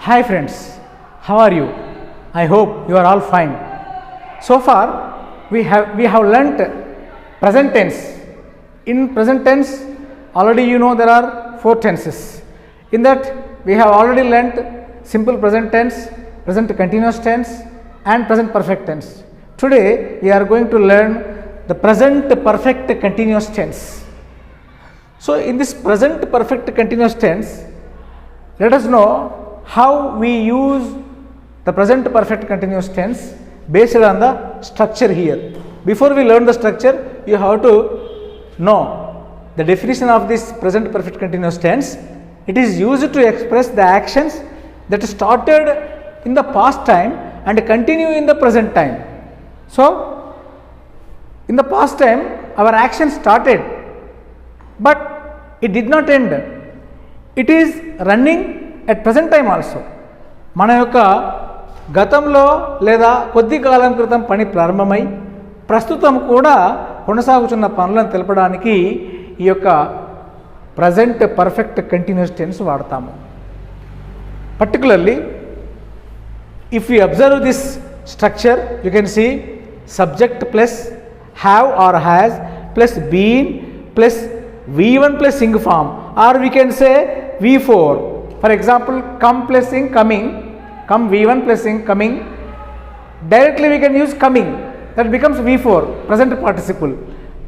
Hi friends, how are you? I hope you are all fine. So far we have learnt present tense. In present tense already you know there are 4 tenses. In that we have already learnt simple present tense, present continuous tense and present perfect tense. Today we are going to learn the present perfect continuous tense. So in this present perfect continuous tense, let us know how we use the present perfect continuous tense based on the structure here. Before we learn the structure, you have to know the definition of this present perfect continuous tense. It is used to express the actions that started in the past time and continue in the present time. So in the past time our action started, but it did not end. It is running at present time also. మన యొక్క గతంలో లేదా కొద్ది కాలం క్రితం పని ప్రారంభమై ప్రస్తుతం కూడా కొనసాగుతున్న పనులను తెలపడానికి ఈ యొక్క ప్రజెంట్ పర్ఫెక్ట్ కంటిన్యూస్ టెన్స్ వాడతాము. Particularly if we observe this structure, you can see subject plus have or has plus been plus v1 plus ing form, or we can say v4. For example, come plus ing coming, come v1 plus ing coming, directly we can use coming, that becomes v4 present participle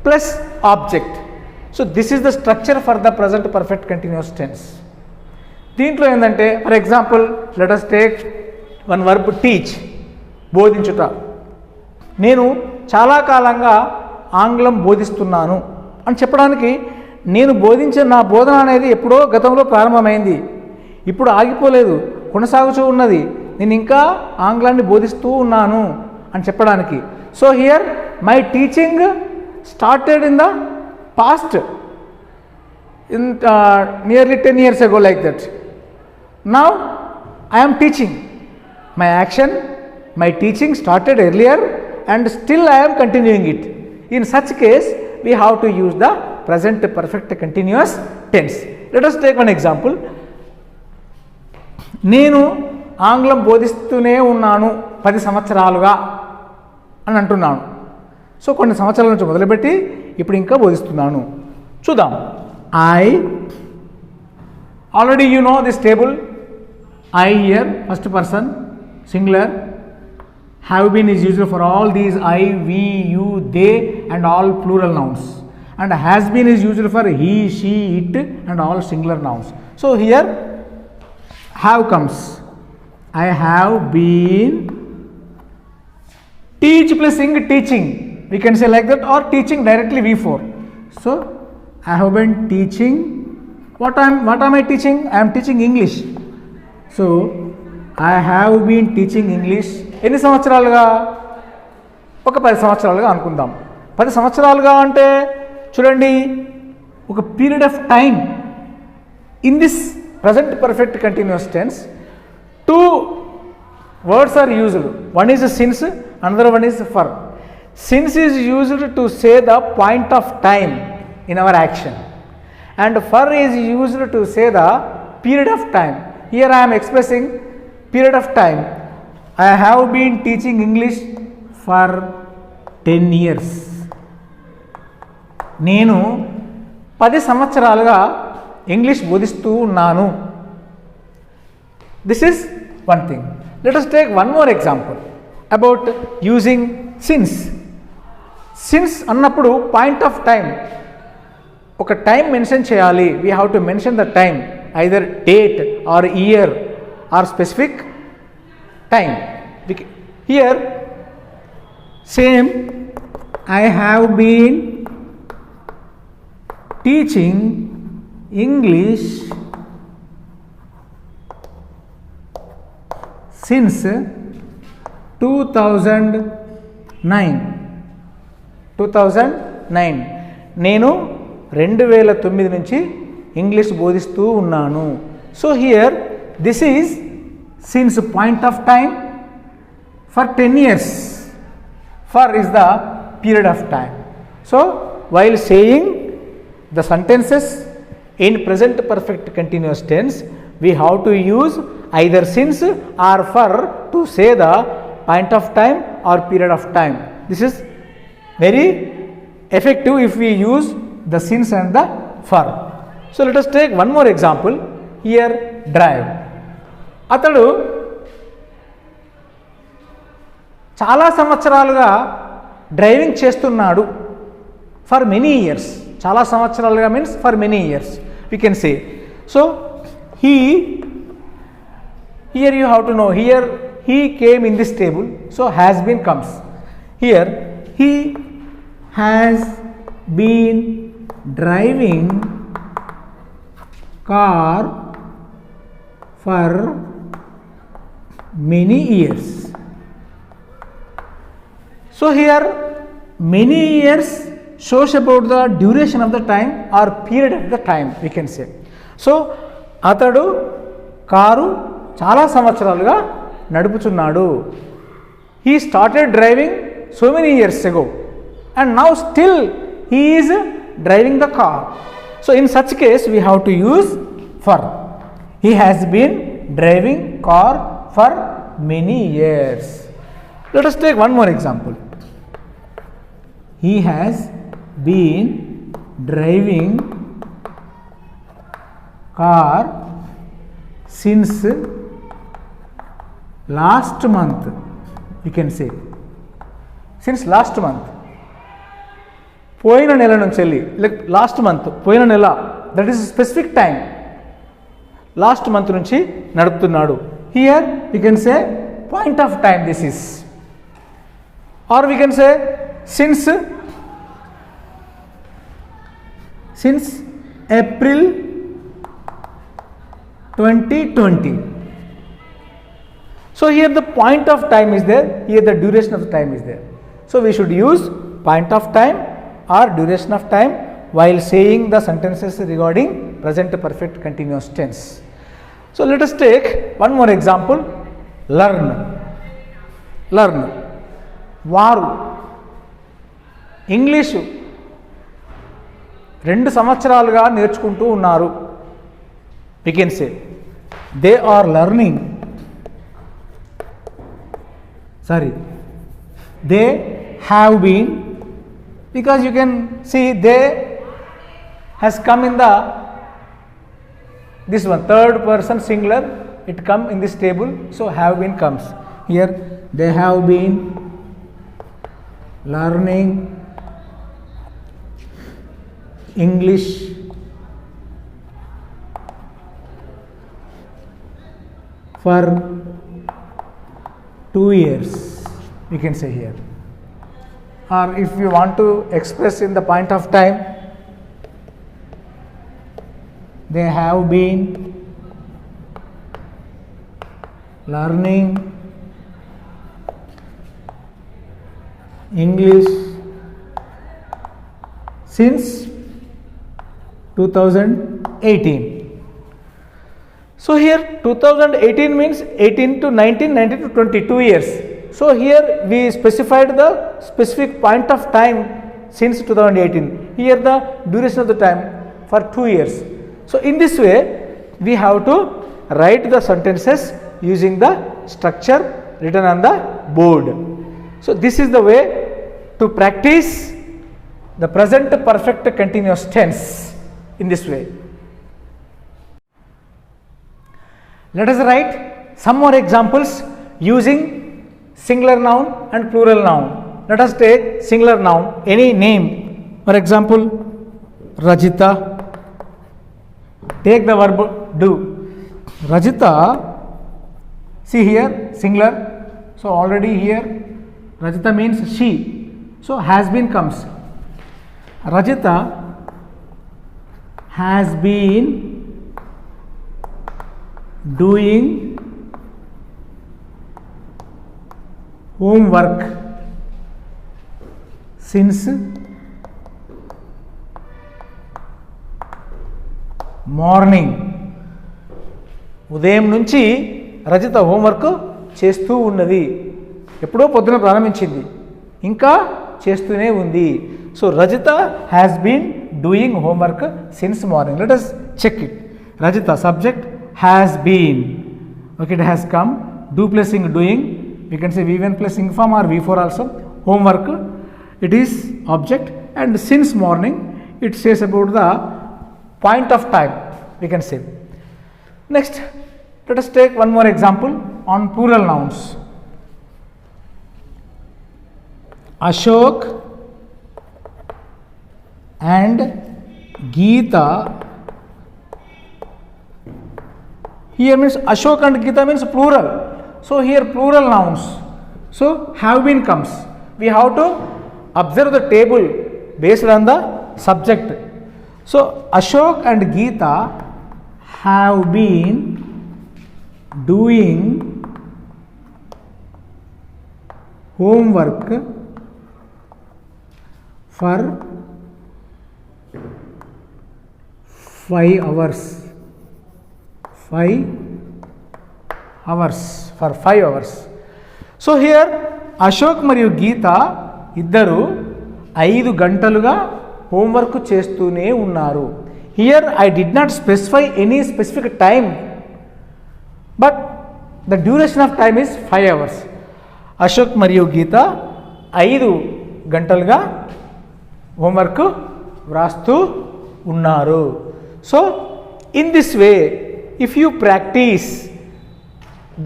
plus object. So this is the structure for the present perfect continuous tense. దీంట్లో ఏంటంటే for example let us take one verb teach, బోధించుట. నేను చాలా కాలంగా ఆంగ్లం బోధిస్తున్నాను అని చెప్పడానికి నేను బోధించే నా బోధన అనేది ఎప్పుడో గతంలో ప్రారంభమైంది, ఇప్పుడు ఆగిపోలేదు, కొనసాగుతూ ఉన్నది, నేను ఇంకా ఆంగ్లాన్ని బోధిస్తూ ఉన్నాను అని చెప్పడానికి. So here my teaching started in the past, in nearly 10 years ago, like that. Now I am teaching. My action, my teaching started earlier and still I am continuing it. In such case, we have to use the present perfect continuous tense. Let us take one example. నేను ఆంగ్లం బోధిస్తూనే ఉన్నాను 10 సంవత్సరాలుగా అని అంటున్నాను. So కొన్ని సంవత్సరాల నుంచి మొదలుపెట్టి ఇప్పుడు ఇంకా బోధిస్తున్నాను. చూద్దాం. I already you know this table. I here first person singular, have been is used for all these I, we, you, they and all plural nouns, and has been is used for he, she, it and all singular nouns. So here have comes. I have been teach plus ing teaching, we can say like that, or teaching directly v4. So I have been teaching. What am I teaching? I am teaching English. So I have been teaching English ఎన్ని సంవత్సరాలుగా? ఒక 10 సంవత్సరాలుగా అనుకుందాం. 10 సంవత్సరాలుగా అంటే చూడండి, ఒక period of time. In this present perfect continuous tense 2 words are used. One is since, another one is for. Since is used to say the point of time in our action, and for is used to say the period of time. Here I am expressing period of time. I have been teaching English for 10 years. నేను 10 సంవత్సరాలుగా English బోధిస్తూ ఉన్నాను. This is one thing. Let us take one more example about using since. Since అన్నప్పుడు point of time, ఒక time mention చేయాలి. We have to mention the time, either date or year or specific time. Here same, I have been teaching English since 2009. నేను 2009 నుంచి English బోధిస్తూ ఉన్నాను. So here this is since point of time for 10 years. For is the period of time. So while saying the sentences in present perfect continuous tense, we have to use either since or for to say the point of time or period of time. This is very effective if we use the since and the for. So let us take one more example. Here, drive. అతడు చాలా సంవత్సరాలుగా driving చేస్తున్నాడు. For many years. చాలా సంవత్సరాలుగా means for many years we can say. So here you have to know, here he came in this table, so has been comes. Here he has been driving car for many years. So here many years shows about the duration of the time or period of the time we can say. So అతడు car చాలా సంవత్సరాలుగా నడుపుచున్నాడు. He started driving so many years ago and now still he is driving the car. So in such case we have to use for. He has been driving car for many years. Let us take one more example. He has been driving car since last month we can say. Since last month. పోయిన నెల నుంచి వెళ్ళి like last month పోయిన నెల that is specific time last month నుంచి నడుపుతున్నాడు. Here we can say point of time this is or we can say since April 2020. So here the point of time is there, here the duration of the time is there. So we should use point of time or duration of time while saying the sentences regarding present perfect continuous tense. So let us take one more example. Learn. వారు English 2 సంవత్సరాలుగా నేర్చుకుంటూ ఉన్నారు. We can say they are learning. They have been, because you can see they has come in the this one third person singular, it come in this table, so have been comes here. They have been learning English for 2 years, we can say here. Or if you want to express in the point of time, they have been learning English since 2018. So here 2018 means 18 to 19, 19 to 22 years. So here we specified the specific point of time since 2018. Here the duration of the time for 2 years. So in this way we have to write the sentences using the structure written on the board. So this is the way to practice the present perfect continuous tense in this way. Let us write some more examples using singular noun and plural noun. Let us take singular noun, any name. For example, Rajita. Take the verb do. Rajita, see here singular. So already here Rajita means she. So has been comes. Rajita has been doing homework since morning. ఉదయం నుంచి Rajitha homework చేస్తూ ఉన్నది. ఎప్పుడో పొద్దున ప్రారంభించింది, ఇంకా చేస్తూనే ఉంది. So Rajitha has been doing homework since morning. Let us check it. Rajitha subject, has been Okay, it has come. Do plus ing doing. We can say V1 plus ing form or V4 also. Homework. It is object, and since morning it says about the point of time. We can say. Next, let us take one more example on plural nouns. Ashok and Geeta. Here means Ashok and Geeta means plural. So here plural nouns. So have been comes. We have to observe the table based on the subject. So Ashok and Geeta have been doing homework for 5 hours. 5 hours. For 5 hours. So here Ashok మరియు గీత ఇద్దరు 5 గంటలుగా homework చేస్తూనే ఉన్నారు. Here I did not specify any specific time, but the duration of time is 5 hours. Ashok మరియు గీత 5 గంటలుగా homework వ్రాస్తూ ఉన్నారు. So in this way, if you practice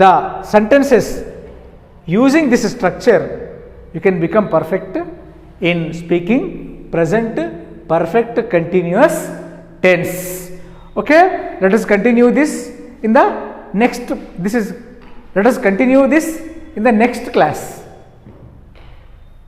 the sentences using this structure, you can become perfect in speaking present perfect continuous tense. Okay, let us continue this in the next. Let us continue this in the next class.